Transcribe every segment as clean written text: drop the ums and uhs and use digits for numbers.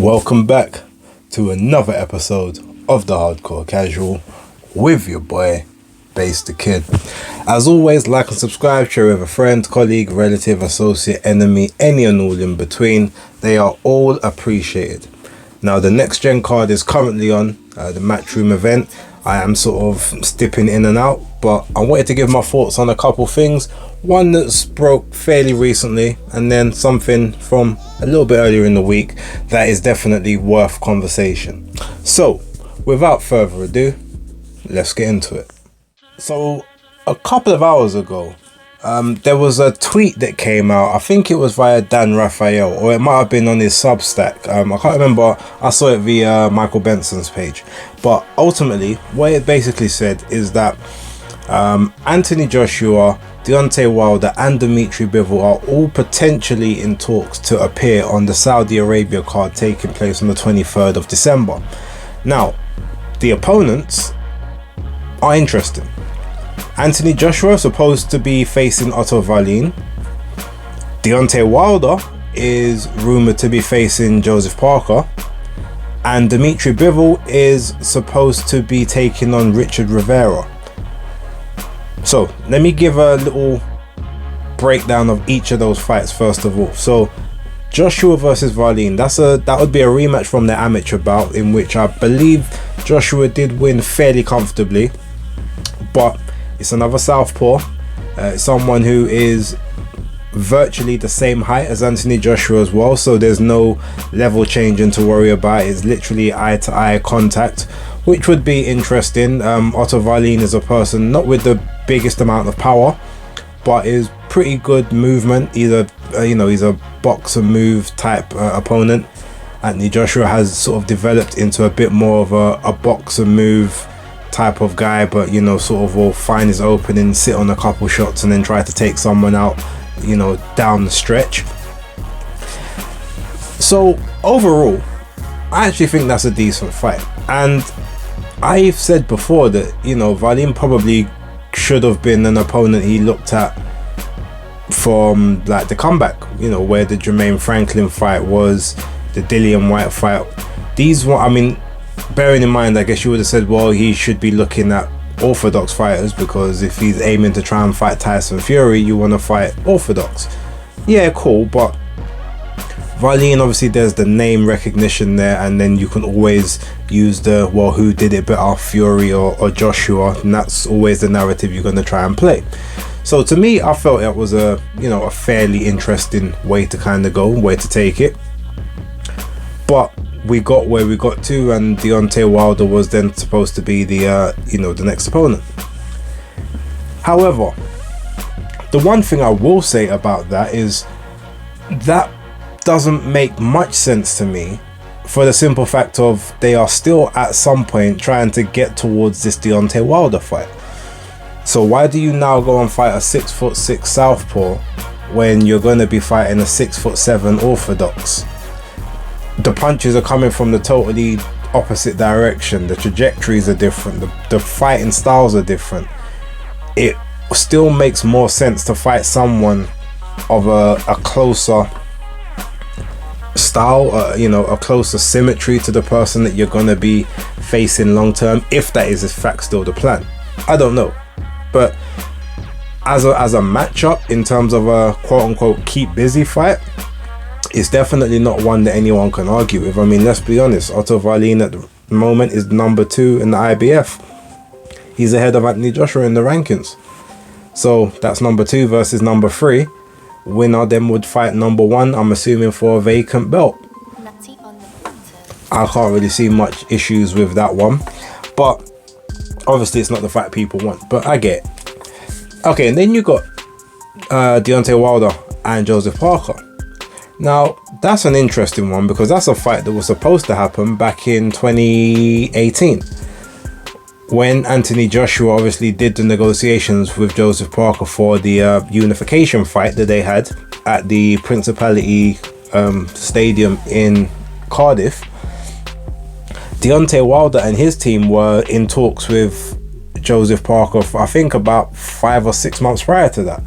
Welcome back to another episode of the Hardcore Casual with your boy, Base the Kid. As always, like and subscribe, share with a friend, colleague, relative, associate, enemy, any and all in between. They are all appreciated. Now, the next gen card is currently on the Matchroom event. I am sort of stepping in and out, but I wanted to give my thoughts on a couple things. One that's broke fairly recently, and then something from a little bit earlier in the week that is definitely worth conversation. So, without further ado, let's get into it. So, a couple of hours ago, there was a tweet that came out. I think it was via Dan Raphael, or it might have been on his Substack. I can't remember. I saw it via Michael Benson's page. But ultimately, what it basically said is that Anthony Joshua, Deontay Wilder and Dimitri Bivel are all potentially in talks to appear on the Saudi Arabia card taking place on the 23rd of December. Now, the opponents are interesting. Anthony Joshua is supposed to be facing Otto Wallin. Deontay Wilder is rumored to be facing Joseph Parker. And Dimitri Bivel is supposed to be taking on Richard Rivera. So let me give a little breakdown of each of those fights first of all. So Joshua versus Wallin, that would be a rematch from the amateur bout, in which I believe Joshua did win fairly comfortably, but it's another southpaw, someone who is virtually the same height as Anthony Joshua as well, so there's no level changing to worry about. It's literally eye-to-eye contact, which would be interesting. Otto Wallin is a person not with the biggest amount of power, but is pretty good movement. He's a box and move type opponent. Anthony Joshua has sort of developed into a bit more of a box and move type of guy, but sort of will find his opening, sit on a couple shots and then try to take someone out down the stretch. So overall, I actually think that's a decent fight, and I've said before that Wallin probably should have been an opponent he looked at from like the comeback, where the Jermaine Franklin fight was, the Dillian White fight. These were, bearing in mind, I guess you would have said, well, he should be looking at orthodox fighters, because if he's aiming to try and fight Tyson Fury, you want to fight orthodox. Yeah, cool, but Wallin, obviously there's the name recognition there, and then you can always use the, well, who did it better, Fury or Joshua, and that's always the narrative you're going to try and play. So to me, I felt it was a fairly interesting way to kind of go, way to take it. But we got where we got to, and Deontay Wilder was then supposed to be the the next opponent. However, the one thing I will say about that is that doesn't make much sense to me, for the simple fact of they are still at some point trying to get towards this Deontay Wilder fight. So why do you now go and fight a 6'6" southpaw when you're going to be fighting a 6'7" orthodox? The punches are coming from the totally opposite direction. The trajectories are different. The fighting styles are different. It still makes more sense to fight someone of a closer style, a closer symmetry to the person that you're going to be facing long term, if that is in fact still the plan. I don't know, but as a matchup in terms of a quote unquote keep busy fight, it's definitely not one that anyone can argue with. Let's be honest, Otto Wallin at the moment is number 2 in the IBF. He's ahead of Anthony Joshua in the rankings. So that's number 2 versus number 3. Winner then would fight number 1, I'm assuming, for a vacant belt. I can't really see much issues with that one, but obviously it's not the fight people want, but I get it. Okay, and then you got Deontay Wilder and Joseph Parker. Now, that's an interesting one, because that's a fight that was supposed to happen back in 2018, when Anthony Joshua obviously did the negotiations with Joseph Parker for the unification fight that they had at the Principality Stadium in Cardiff. Deontay Wilder and his team were in talks with Joseph Parker for, I think, about 5 or 6 months prior to that,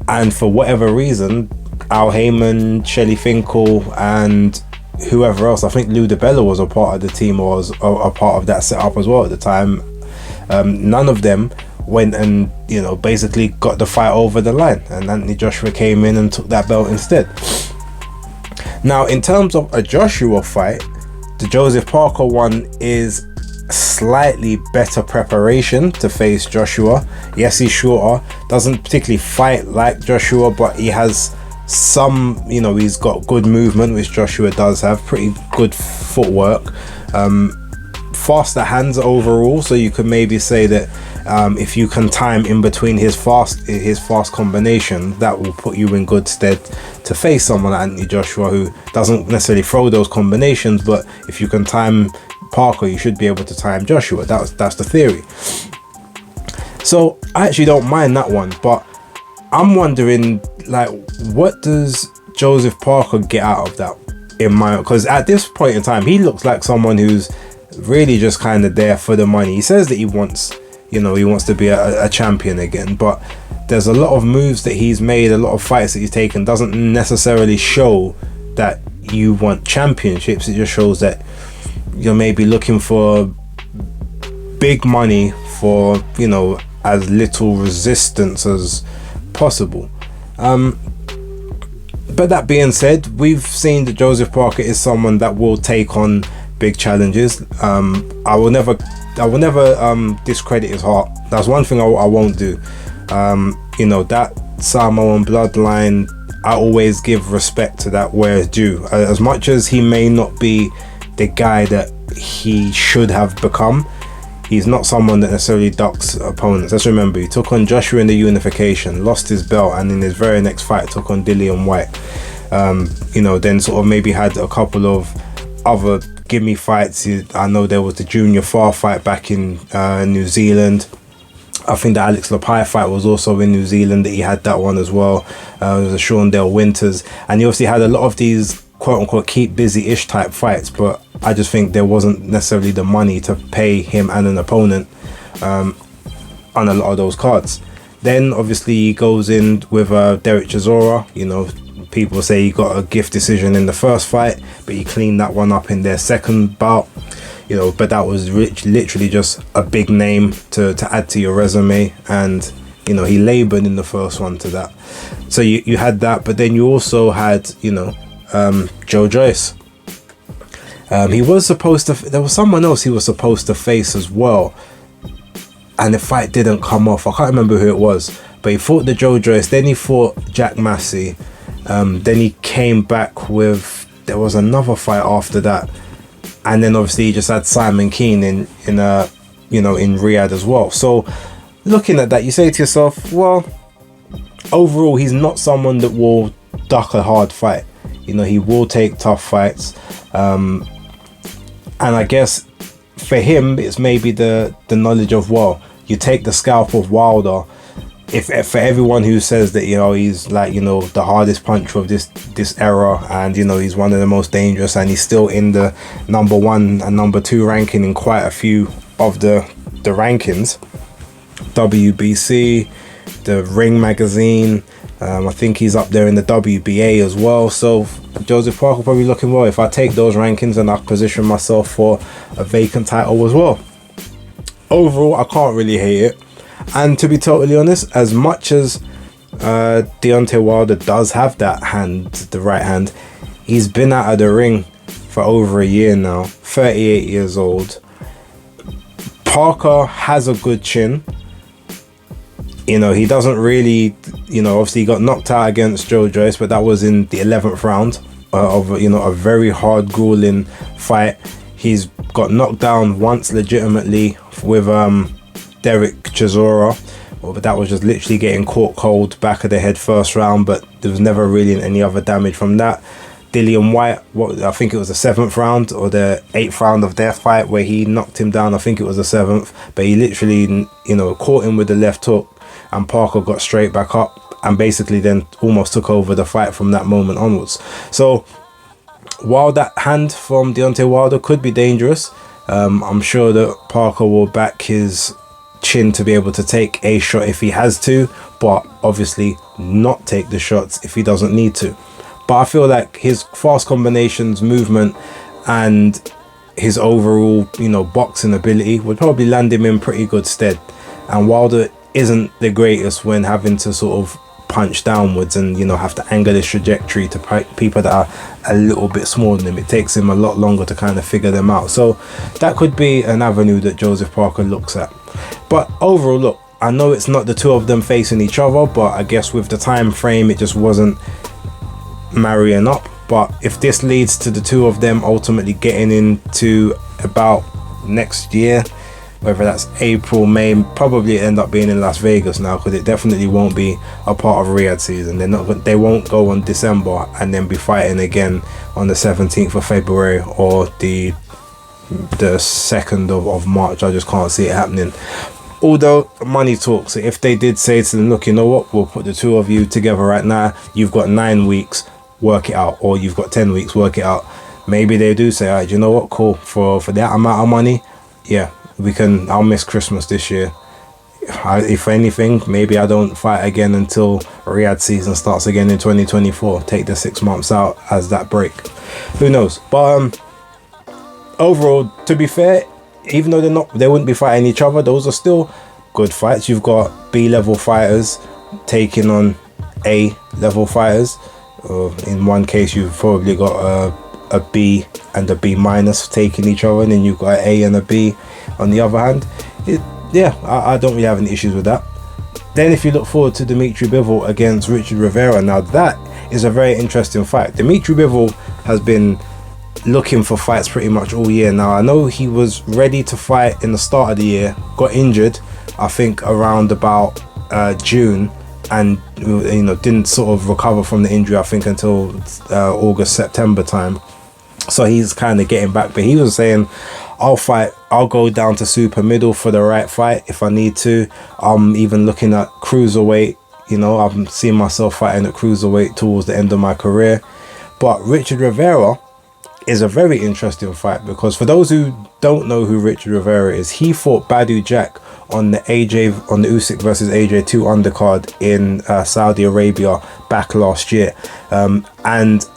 and for whatever reason, Al Heyman, Shelley Finkel, and whoever else. I think Lou DiBella was a part of the team, or was a part of that setup as well at the time. None of them went and, you know, basically got the fight over the line, and Anthony Joshua came in and took that belt instead. Now, in terms of a Joshua fight, the Joseph Parker one is slightly better preparation to face Joshua. Yes, he's shorter, doesn't particularly fight like Joshua, but he has some, you know, he's got good movement, which Joshua does have, pretty good footwork, faster hands overall, so you could maybe say that if you can time in between his fast combination, that will put you in good stead to face someone like Anthony Joshua, who doesn't necessarily throw those combinations, but if you can time Parker, you should be able to time Joshua. That's the theory. So I actually don't mind that one, but I'm wondering, like, what does Joseph Parker get out of that? Because at this point in time, he looks like someone who's really just kind of there for the money. He says that he wants, you know, he wants to be a champion again, but there's a lot of moves that he's made, a lot of fights that he's taken, doesn't necessarily show that you want championships. It just shows that you're maybe looking for big money for, you know, as little resistance as possible. But that being said, we've seen that Joseph Parker is someone that will take on big challenges. I will never discredit his heart. That's one thing I won't do. You know, that Samoan bloodline, I always give respect to that where it's due. As much as he may not be the guy that he should have become, he's not someone that necessarily ducks opponents. Let's remember, he took on Joshua in the unification, lost his belt, and in his very next fight took on Dillian White. You know, then sort of maybe had a couple of other gimme fights. I know there was the Junior Farr fight back in New Zealand. I think the Alex Lapai fight was also in New Zealand, that he had that one as well. It was a Shaundale Winters, and he obviously had a lot of these quote-unquote keep busy-ish type fights, but I just think there wasn't necessarily the money to pay him and an opponent on a lot of those cards. Then obviously he goes in with Derek Chisora. You know, people say he got a gift decision in the first fight, but he cleaned that one up in their second bout. You know, but that was literally just a big name to add to your resume, and you know, he labored in the first one to that. So you had that, but then you also had, you know, Joe Joyce. He was supposed to, there was someone else he was supposed to face as well, and the fight didn't come off. I can't remember who it was, but he fought the Joe Joyce, then he fought Jack Massey, then he came back with, there was another fight after that, and then obviously he just had Simon Keane in you know, in Riyadh as well. So looking at that, you say to yourself, well, overall he's not someone that will duck a hard fight. You know, he will take tough fights, and I guess for him it's maybe the knowledge of, well, you take the scalp of Wilder. If for everyone who says that, you know, he's like, you know, the hardest puncher of this era, and you know, he's one of the most dangerous, and he's still in the number 1 and number 2 ranking in quite a few of the rankings, WBC, the Ring magazine, I think he's up there in the WBA as well. So Joseph Parker probably looking, well, if I take those rankings and I position myself for a vacant title as well. Overall, I can't really hate it. And to be totally honest, as much as Deontay Wilder does have that hand, the right hand, he's been out of the ring for over a year now, 38 years old. Parker has a good chin. You know, he doesn't really, you know, obviously he got knocked out against Joe Joyce, but that was in the 11th round of, you know, a very hard, grueling fight. He's got knocked down once legitimately with Derek Chisora, but that was just literally getting caught cold, back of the head first round, but there was never really any other damage from that. Dillian White, I think it was the 7th round or the 8th round of their fight where he knocked him down. I think it was the 7th, but he literally, you know, caught him with the left hook, and Parker got straight back up and basically then almost took over the fight from that moment onwards. So while that hand from Deontay Wilder could be dangerous, I'm sure that Parker will back his chin to be able to take a shot if he has to, but obviously not take the shots if he doesn't need to. But I feel like his fast combinations, movement, and his overall, boxing ability would probably land him in pretty good stead. And Wilder isn't the greatest when having to sort of punch downwards and have to angle his trajectory to people that are a little bit smaller than him. It takes him a lot longer to kind of figure them out. So that could be an avenue that Joseph Parker looks at. But overall, look, I know it's not the two of them facing each other, but I guess with the time frame, it just wasn't marrying up. But if this leads to the two of them ultimately getting into about next year, whether that's April, May, probably end up being in Las Vegas now, because it definitely won't be a part of Riyadh season. They won't go on December and then be fighting again on the 17th of February or the 2nd of March. I just can't see it happening. Although money talks, if they did say to them, look, you know what, we'll put the two of you together right now, you've got 9 weeks, work it out, or you've got 10 weeks, work it out. Maybe they do say, all right, you know what, cool, for that amount of money, yeah, I'll miss Christmas this year. If anything, maybe I don't fight again until Riyadh season starts again in 2024. Take the 6 months out as that break. Who knows? But overall, to be fair, even though they wouldn't be fighting each other, those are still good fights. You've got B-level fighters taking on A-level fighters. In one case, you've probably got a B and a B minus taking each other, and then you've got an A and a B on the other hand. I don't really have any issues with that. Then if you look forward to Dimitri Bivol against Richard Rivera, now that is a very interesting fight. Dimitri Bivol has been looking for fights pretty much all year now. I know he was ready to fight in the start of the year, got injured I think around about June, and didn't sort of recover from the injury I think until August, September time. So he's kind of getting back, but he was saying, I'll go down to super middle for the right fight if I need to. I'm even looking at cruiserweight. I'm seeing myself fighting at cruiserweight towards the end of my career. But Richard Rivera is a very interesting fight, because for those who don't know who Richard Rivera is, he fought Badu Jack on the Usyk versus AJ 2 undercard in Saudi Arabia back last year, and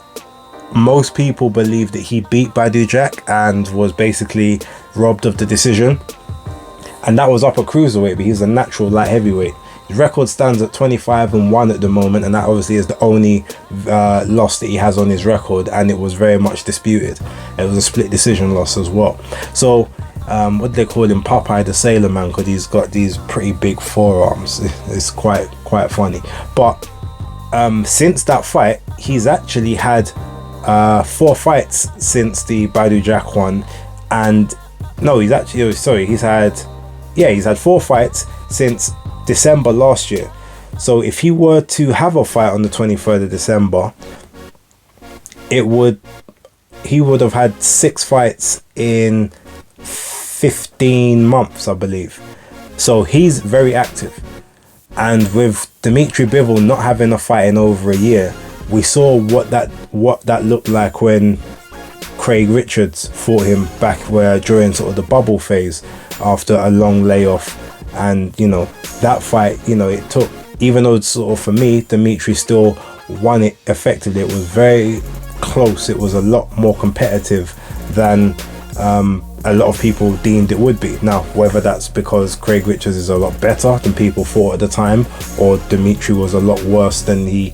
most people believe that he beat Badu Jack and was basically robbed of the decision, and that was up at cruiserweight, but he's a natural light heavyweight. His record stands at 25-1 at the moment, and that obviously is the only loss that he has on his record, and it was very much disputed. It was a split decision loss as well. So what do they call him, Popeye the Sailor Man, because he's got these pretty big forearms. It's quite funny. But since that fight, he's actually had 4 fights since the Badu Jack one, and no, he's had 4 fights since December last year. So if he were to have a fight on the 23rd of December, he would have had 6 fights in 15 months, I believe. So he's very active. And with Dimitri Bivol not having a fight in over a year, we saw what that looked like when Craig Richards fought him back during sort of the bubble phase after a long layoff. And that fight, it took, even though it's sort of, for me, Dimitri still won it effectively. It was very close. It was a lot more competitive than a lot of people deemed it would be. Now, whether that's because Craig Richards is a lot better than people thought at the time, or Dimitri was a lot worse than he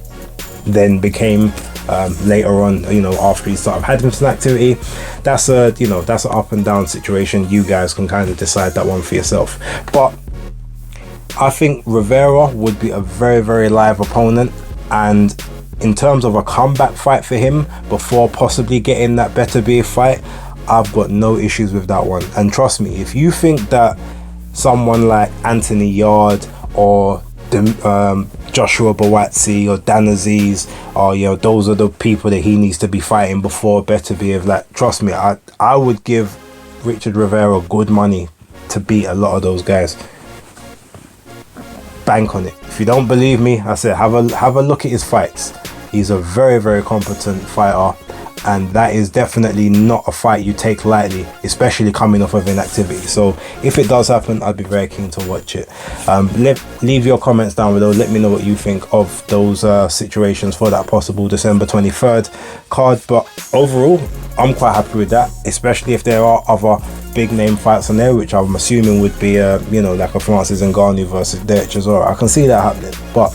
then became later on, after he started having some activity, that's an up and down situation. You guys can kind of decide that one for yourself. But I think Rivera would be a very, very live opponent, and in terms of a comeback fight for him before possibly getting that better beef fight, I've got no issues with that one. And trust me, if you think that someone like Anthony Yard or Joshua Buatsi or Dan Aziz, or those are the people that he needs to be fighting before Beterbiev, like, trust me, I would give Richard Rivera good money to beat a lot of those guys. Bank on it. If you don't believe me, I said have a look at his fights. He's a very, very competent fighter. and that is definitely not a fight you take lightly, especially coming off of inactivity. So if it does happen, I'd be very keen to watch it. Leave your comments down below. Let me know what you think of those situations for that possible December 23rd card. But overall, I'm quite happy with that, especially if there are other big name fights on there, which I'm assuming would be you know, like a Francis Ngannou versus Derek Chisora. I can see that happening, but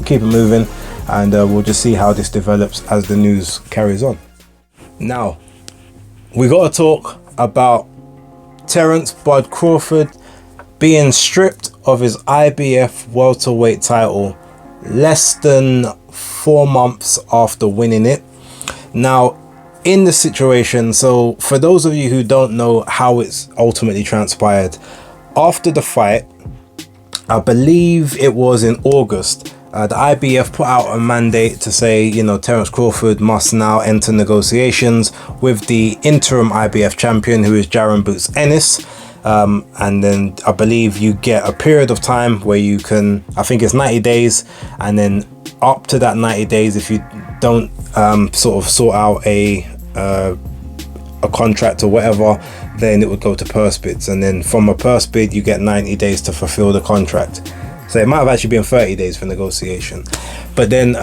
keep it moving, and we'll just see how this develops as the news carries on. Now, we got to talk about Terence Bud Crawford being stripped of his IBF welterweight title less than 4 months after winning it. Now, in the situation, so for those of you who don't know how it's ultimately transpired, after the fight, I believe it was in August, the IBF put out a mandate to say, you know, Terence Crawford must now enter negotiations with the interim IBF champion, who is Jaron Boots Ennis. And then I believe you get a period of time where you can, I think it's 90 days, and then up to that 90 days, if you don't sort out a contract or whatever, then it would go to purse bids, and then from a purse bid you get 90 days to fulfill the contract. So it might have actually been 30 days for negotiation. But then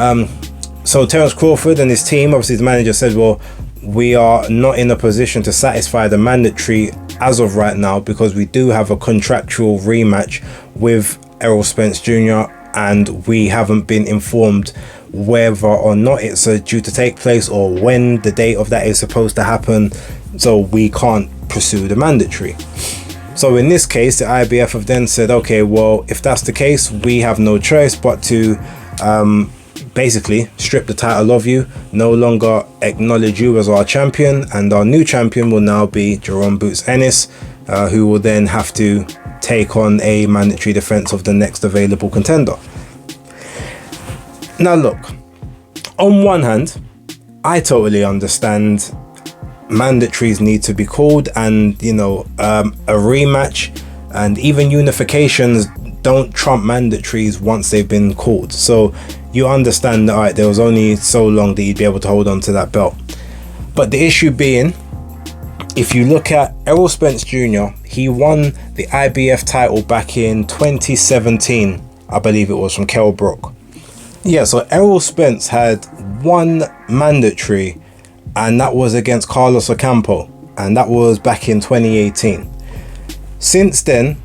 so Terence Crawford and his team, obviously his manager, said, well, we are not in a position to satisfy the mandatory as of right now, because we do have a contractual rematch with Errol Spence Jr, and we haven't been informed whether or not it's due to take place or when the date of that is supposed to happen, so we can't pursue the mandatory. So in this case, the IBF have then said, okay, well, if that's the case, we have no choice but to basically strip the title of you, no longer acknowledge you as our champion, and our new champion will now be Jaron Boots Ennis, who will then have to take on a mandatory defense of the next available contender. Now look, on one hand, I totally understand mandatories need to be called, and you know, a rematch and even unifications don't trump mandatories once they've been called. So you understand that, all right, there was only so long that you'd be able to hold on to that belt. But the issue being, if you look at Errol Spence Jr, he won the IBF title back in 2017, I believe it was, from Kell Brook. Yeah, so Errol Spence had one mandatory, and that was against Carlos Ocampo, and that was back in 2018. Since then,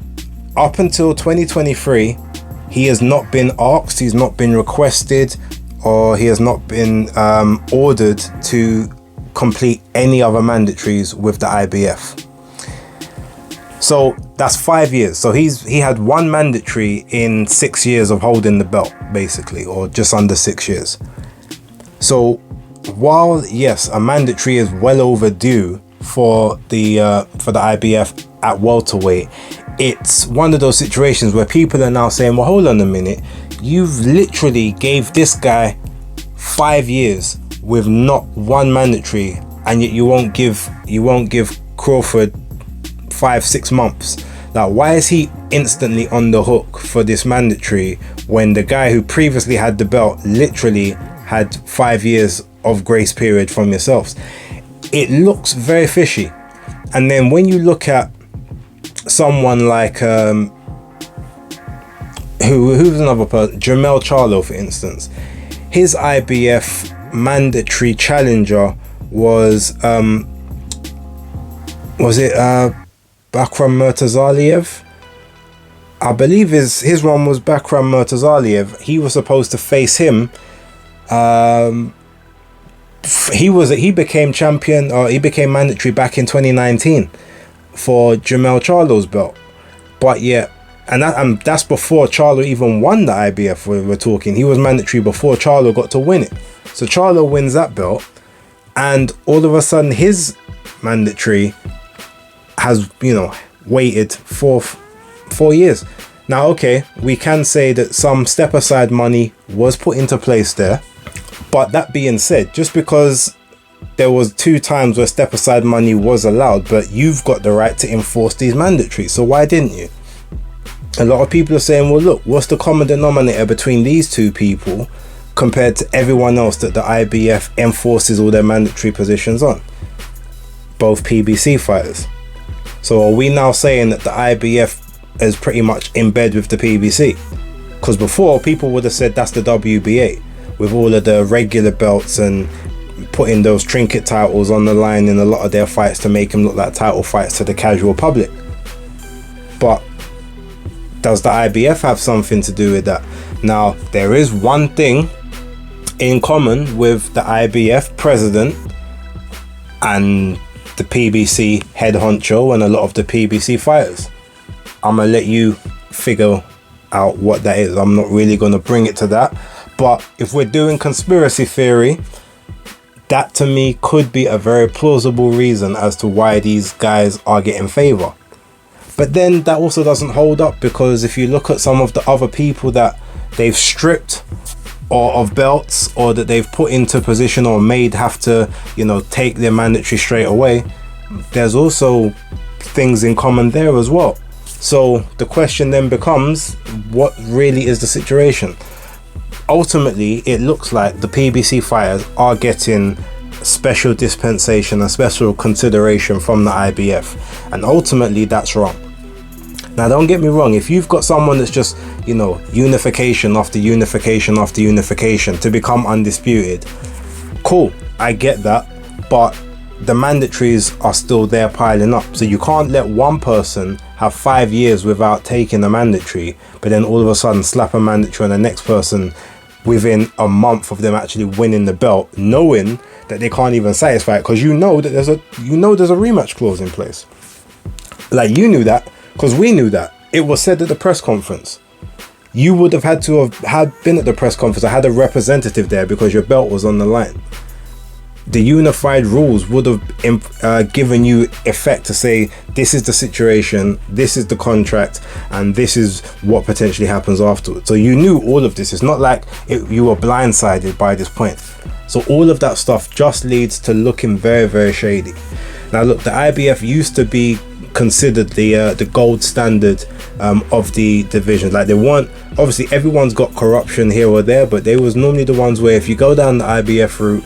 up until 2023, he has not been asked, he's not been requested, or he has not been ordered to complete any other mandatories with the IBF. So that's 5 years. So he had one mandatory in 6 years of holding the belt, basically, or just under 6 years. So while yes, a mandatory is well overdue for the IBF at welterweight, it's one of those situations where people are now saying, well, hold on a minute, you've literally gave this guy 5 years with not one mandatory, and yet you won't give Crawford 5-6 months. Now, why is he instantly on the hook for this mandatory when the guy who previously had the belt literally had 5 years of grace period from yourselves? It looks very fishy. And then when you look at someone like who's another person, Jamal Charlo, for instance, his IBF mandatory challenger was it Bakram Murtazaliev? I believe his one was Bakram Murtazaliev. He was supposed to face him. He became champion, or he became mandatory back in 2019 for Jamal Charlo's belt. But yeah, and that's before Charlo even won the IBF. We're talking, he was mandatory before Charlo got to win it. So Charlo wins that belt, and all of a sudden his mandatory has, you know, waited for 4 years. Now, okay, we can say that some step aside money was put into place there, but that being said, just because there was 2 times where step aside money was allowed, but you've got the right to enforce these mandatories, so why didn't you? A lot of people are saying, well, look, what's the common denominator between these two people compared to everyone else that the IBF enforces all their mandatory positions on? Both PBC fighters. So are we now saying that the IBF is pretty much in bed with the PBC? Because before, people would have said that's the WBA, with all of the regular belts and putting those trinket titles on the line in a lot of their fights to make them look like title fights to the casual public. But does the IBF have something to do with that? Now, there is one thing in common with the IBF president and the PBC head honcho and a lot of the PBC fighters. I'm gonna let you figure out what that is. I'm not really gonna bring it to that, but if we're doing conspiracy theory, that to me could be a very plausible reason as to why these guys are getting favor. But then that also doesn't hold up, because if you look at some of the other people that they've stripped or of belts, or that they've put into position or made have to, you know, take their mandatory straight away, there's also things in common there as well. So the question then becomes, what really is the situation? Ultimately, it looks like the PBC fighters are getting special dispensation and special consideration from the IBF, and ultimately that's wrong. Now, don't get me wrong, if you've got someone that's just, you know, unification after unification after unification to become undisputed, cool, I get that, but the mandatories are still there piling up. So you can't let one person have 5 years without taking a mandatory, but then all of a sudden slap a mandatory on the next person within a month of them actually winning the belt, knowing that they can't even satisfy it, because you know that there's a rematch clause in place. Like, you knew that, because we knew that. It was said at the press conference. You would have had to have been at the press conference. I had a representative there because your belt was on the line. The unified rules would have given you effect to say, this is the situation, this is the contract, and this is what potentially happens afterwards. So you knew all of this. It's not like you were blindsided by this point. So all of that stuff just leads to looking very, very shady. Now look, the IBF used to be considered the gold standard of the division. Like, they weren't, obviously everyone's got corruption here or there, but they was normally the ones where if you go down the IBF route,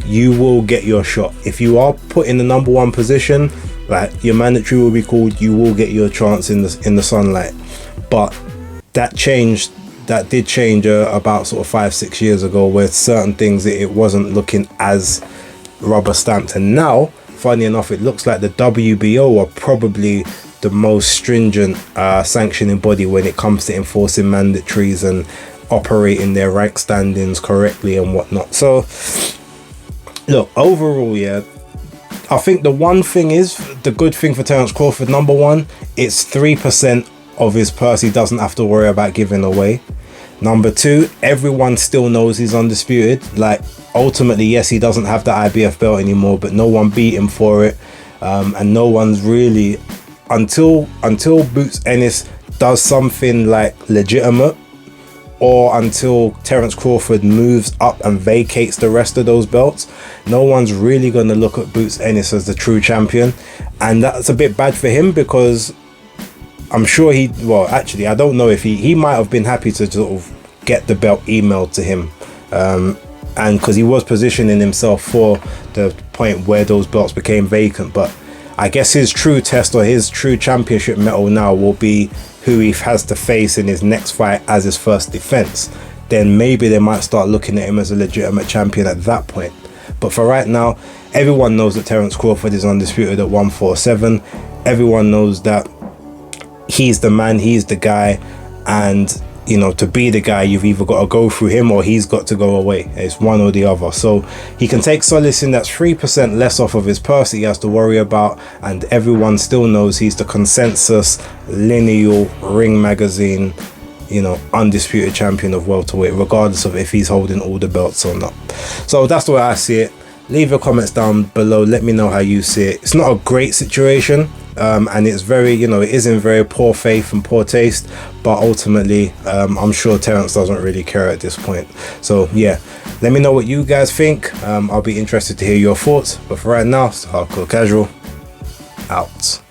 you will get your shot. If you are put in the number one position, like, your mandatory will be called, you will get your chance in the sunlight. But that did change about sort of 5-6 years ago, where certain things it wasn't looking as rubber stamped, and now funny enough it looks like the WBO are probably the most stringent sanctioning body when it comes to enforcing mandatories and operating their rank standings correctly and whatnot. So look, overall, yeah, I think the one thing is, the good thing for Terence Crawford, number one, it's 3% of his purse he doesn't have to worry about giving away. Number two, everyone still knows he's undisputed. Like, ultimately, yes, he doesn't have the IBF belt anymore, but no one beat him for it, and no one's really, until Boots Ennis does something like legitimate, or until Terence Crawford moves up and vacates the rest of those belts, no one's really going to look at Boots Ennis as the true champion. And that's a bit bad for him, because I'm sure I don't know if he might have been happy to sort of get the belt emailed to him, and because he was positioning himself for the point where those belts became vacant. But I guess his true test, or his true championship medal now, will be who he has to face in his next fight as his first defense. Then maybe they might start looking at him as a legitimate champion at that point. But for right now, everyone knows that Terence Crawford is undisputed at 147. Everyone knows that he's the man, he's the guy, and you know, to be the guy, you've either got to go through him or he's got to go away. It's one or the other. So he can take solace in that's 3% less off of his purse he has to worry about, and everyone still knows he's the consensus lineal Ring Magazine, you know, undisputed champion of welterweight, regardless of if he's holding all the belts or not. So that's the way I see it. Leave your comments down below, let me know how you see it. It's not a great situation, and it's very, you know, it is in very poor faith and poor taste, but ultimately I'm sure Terence doesn't really care at this point. So yeah, let me know what you guys think. I'll be interested to hear your thoughts, but for right now, it's Hardcore Casual out.